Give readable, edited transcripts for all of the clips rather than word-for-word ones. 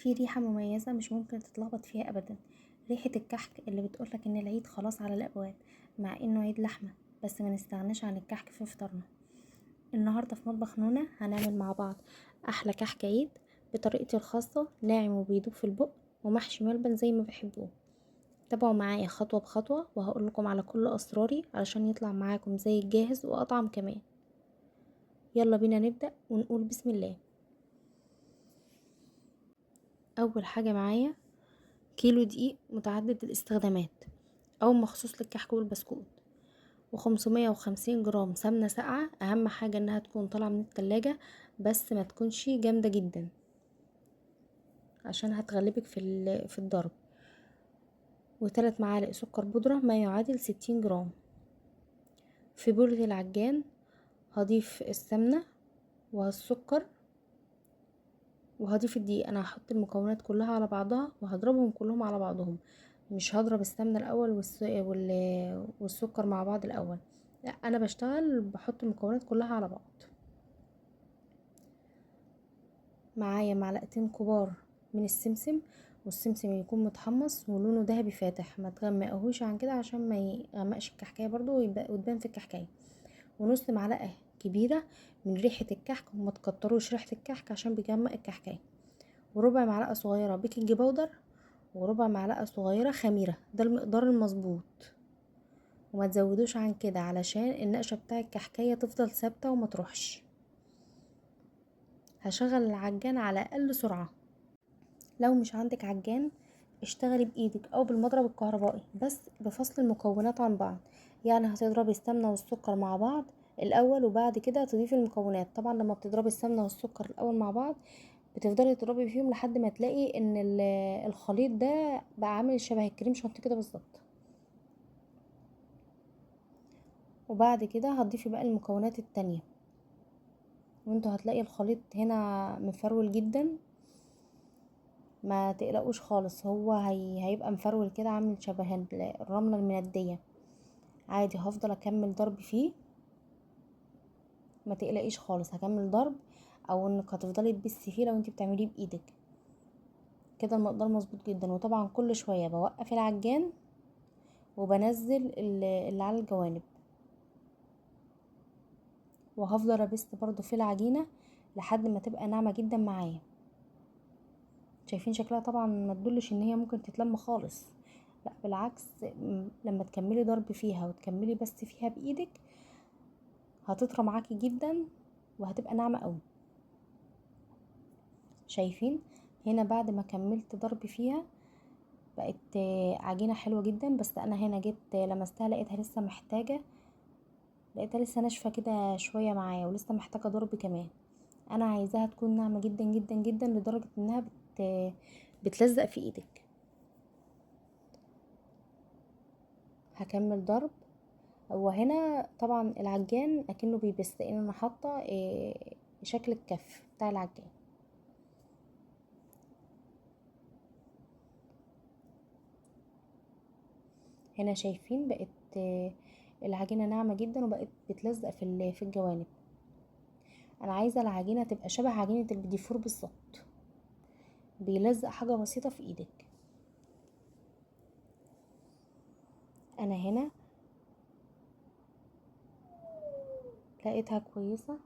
في ريحة مميزة مش ممكن تتلخبط فيها أبدا، ريحة الكحك اللي بتقولك إن العيد خلاص على الأبواب، مع إنه عيد لحمة. بس ما نستغناش عن الكحك في فطارنا. النهاردة في مطبخ نونا هنعمل مع بعض أحلى كحك عيد بطريقتي الخاصة، ناعم وبيدوب في البق ومحشي ملبن زي ما بحبوه. تابعوا معايا خطوة بخطوة وهقول لكم على كل أسراري علشان يطلع معاكم زي الجاهز وأطعم كمان. يلا بينا نبدأ ونقول بسم الله. أول حاجة معايا كيلو دقيق متعدد الاستخدامات أو مخصوص للكحك والبسكوت، و550 جرام سمنة ساقعة. أهم حاجة إنها تكون طالعة من التلاجة بس ما تكونش جامدة جدا عشان هتغلبك في الضرب. و3 معالق سكر بودرة ما يعادل 60 جرام. في بولة العجان هضيف السمنة والسكر وهضيف الدقيق. انا هحط المكونات كلها على بعضها وهضربهم كلهم على بعضهم، مش هضرب السمنة الاول والسكر مع بعض الاول، لا انا بشتغل بحط المكونات كلها على بعض. معايا معلقتين كبار من السمسم، والسمسم يكون متحمص ولونه ذهبي فاتح، ما تغمقهوش عن كده عشان ما يغمقش الكحكايه برضو وتبان في الكحكايه. ونص معلقه كبيره من ريحه الكحك، وما تكتروش ريحه الكحك عشان بيغمق الكحكايه. وربع معلقه صغيره بيكنج باودر، وربع معلقه صغيره خميره، ده المقدار المظبوط. وما تزودوش عن كده علشان النقشه بتاع الكحكايه تفضل ثابته وما تروحش. هشغل العجان على اقل سرعه. لو مش عندك عجان اشتغلي بايدك او بالمضرب الكهربائي بس بفصل المكونات عن بعض. يعني هتضربي السمنه والسكر مع بعض الاول وبعد كده تضيفي المكونات. طبعا لما بتضربي السمنه والسكر الاول مع بعض بتفضلي تضربي فيهم لحد ما تلاقي ان الخليط ده بقى عامل شبه الكريم شانتيه كده بالظبط. وبعد كده هتضيفي بقى المكونات التانية، وانتوا هتلاقي الخليط هنا مفرول جدا. ما تقلقوش خالص، هيبقى مفرول كده عامل شبه الرملة المندية. عادي هفضل اكمل ضرب فيه، ما تقلقيش خالص، هكمل ضرب. او انك هتفضلي تبسي فيه لو انت بتعمليه بايدك كده المقدار مظبوط جدا. وطبعا كل شويه بوقف العجان وبنزل اللي على الجوانب، وهفضل ابس برضو في العجينه لحد ما تبقى ناعمه جدا معايا. شايفين شكلها طبعا ما تدلش ان هي ممكن تتلم خالص، لا بالعكس. لما تكملي ضرب فيها وتكملي بس فيها بايدك هتطرى معاكي جدا وهتبقى ناعمه قوي. شايفين هنا بعد ما كملت ضرب فيها بقت عجينه حلوه جدا. بس انا هنا جيت لمستها لقيتها لسه محتاجه، لقيتها لسه ناشفه كده شويه معايا ولسه محتاجه ضرب كمان. انا عايزاها تكون ناعمه جدا جدا جدا لدرجه انها بتلزق في ايدك. هكمل ضرب. وهنا طبعا العجان اكنه بيبس لان انا حاطه شكل الكف بتاع العجان. هنا شايفين بقت العجينه ناعمه جدا وبقت بتلزق في الجوانب. انا عايزه العجينه تبقى شبه عجينه البيديفور بالظبط، بيلزق حاجه بسيطه في ايدك. انا هنا لقيتها كويسه،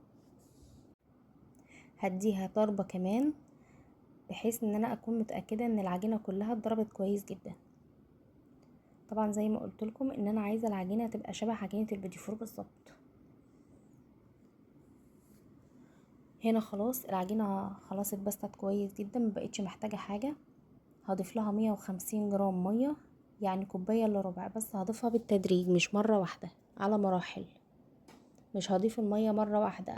هديها ضربه كمان بحيث ان انا اكون متاكده ان العجينه كلها اتضربت كويس جدا. طبعا زي ما قلت لكم ان انا عايزه العجينه تبقى شبه عجينه البيديفور بالظبط. هنا خلاص العجينه خلاص اتبستت كويس جدا، مبقتش محتاجه حاجه. هضيف لها 150 جرام ميه، يعني كوبايه الا ربع، بس هضيفها بالتدريج مش مره واحده، على مراحل. مش هضيف الميه مره واحده.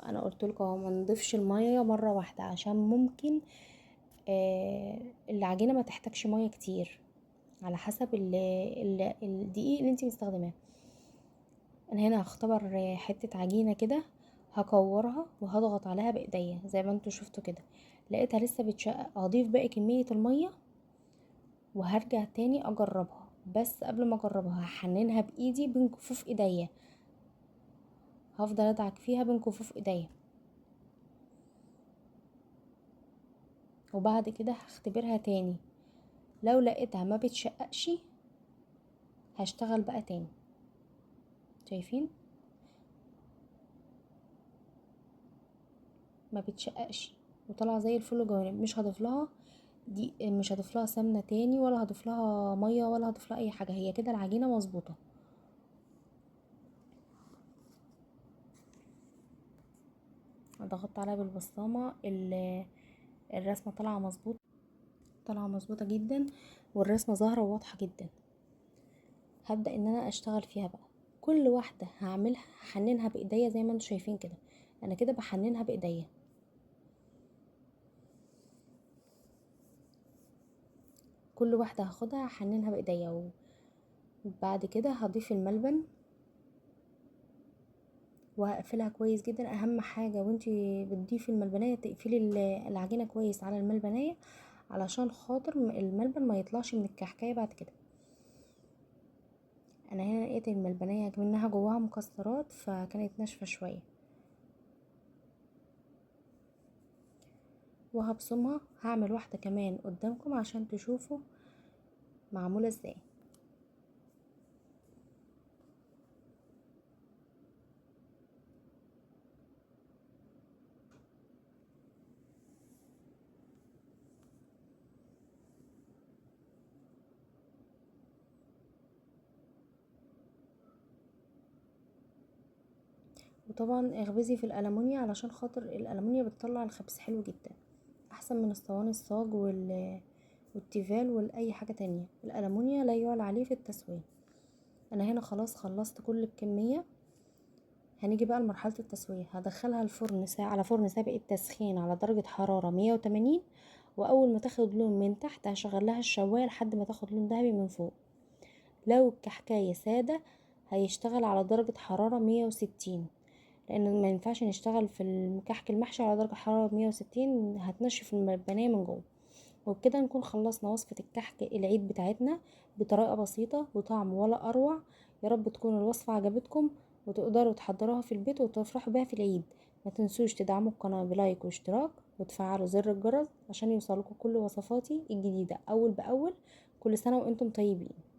انا قلت لكم ما نضيفش الميه مره واحده عشان ممكن العجينه ما تحتاجش ميه كتير على حسب الدقيق اللي انت مستخدماه. انا هنا هختبر حته عجينه كده، هكورها وهضغط عليها بايديا زي ما انتوا شفتوا كده. لقيتها لسه بتشقق، هضيف باقي كميه الميه وهرجع تاني اجربها. بس قبل ما اجربها هحننها بايدي بين كفوف ايديا، هفضل ادعك فيها بين كفوف ايديا وبعد كده هختبرها تاني، لو لقيتها ما بتشققش هشتغل بقى تاني. شايفين ما بتشققش وطلع زي الفل جوانب. مش هضيف لها دي، مش هضيف لها سمنه تاني ولا هضيف لها ميه ولا هضيف لها اي حاجه، هي كده العجينه مظبوطه. ضغطت عليها بالبسطامه، الرسمه طالعه مظبوط، طالعه مظبوطه جدا، والرسمه ظاهره وواضحه جدا. هبدا ان انا اشتغل فيها بقى. كل واحده هعملها هحننها بايديا زي ما انتم شايفين كده، انا كده بحننها بايديا. كل واحده هاخدها هحننها بايديا، وبعد كده هضيف الملبن وهقفلها كويس جدا. اهم حاجه وانتي بتضيفي الملبنيه تقفلي العجينه كويس على الملبنيه، علشان خاطر الملبن ما يطلعش من الكحكايه بعد كده. انا هنا لقيت الملبنيه منها جواها مكسرات فكانت ناشفه شويه، وهبصمها. هعمل واحده كمان قدامكم عشان تشوفوا معموله ازاي. وطبعا اخبزي في الالمونيا علشان خاطر الالمونيا بتطلع الخبز حلو جدا، احسن من الصواني الصاج والتيفال والاي حاجه تانية. الالمونيا لا يعلى عليه في التسويه. انا هنا خلاص خلصت كل الكميه. هنيجي بقى لمرحله التسويه. هدخلها الفرن ساعه على فرن سابق التسخين على درجه حراره 180، واول ما تاخد لون من تحت هشغل لها الشوايه لحد ما تاخد لون ذهبي من فوق. لو الكحكايه ساده هيشتغل على درجه حراره 160، لان ما ينفعش نشتغل في الكحك المحشي على درجه حراره 160، هتنشف الملبنيه من جوه. وبكده نكون خلصنا وصفة الكحك العيد بتاعتنا بطريقة بسيطة وطعم ولا أروع. يا رب تكون الوصفة عجبتكم وتقدروا تحضروها في البيت وتفرحوا بيها في العيد. ما تنسوش تدعموا القناة بلايك واشتراك وتفعلوا زر الجرس عشان يوصلكم كل وصفاتي الجديدة أول بأول. كل سنة وانتم طيبين.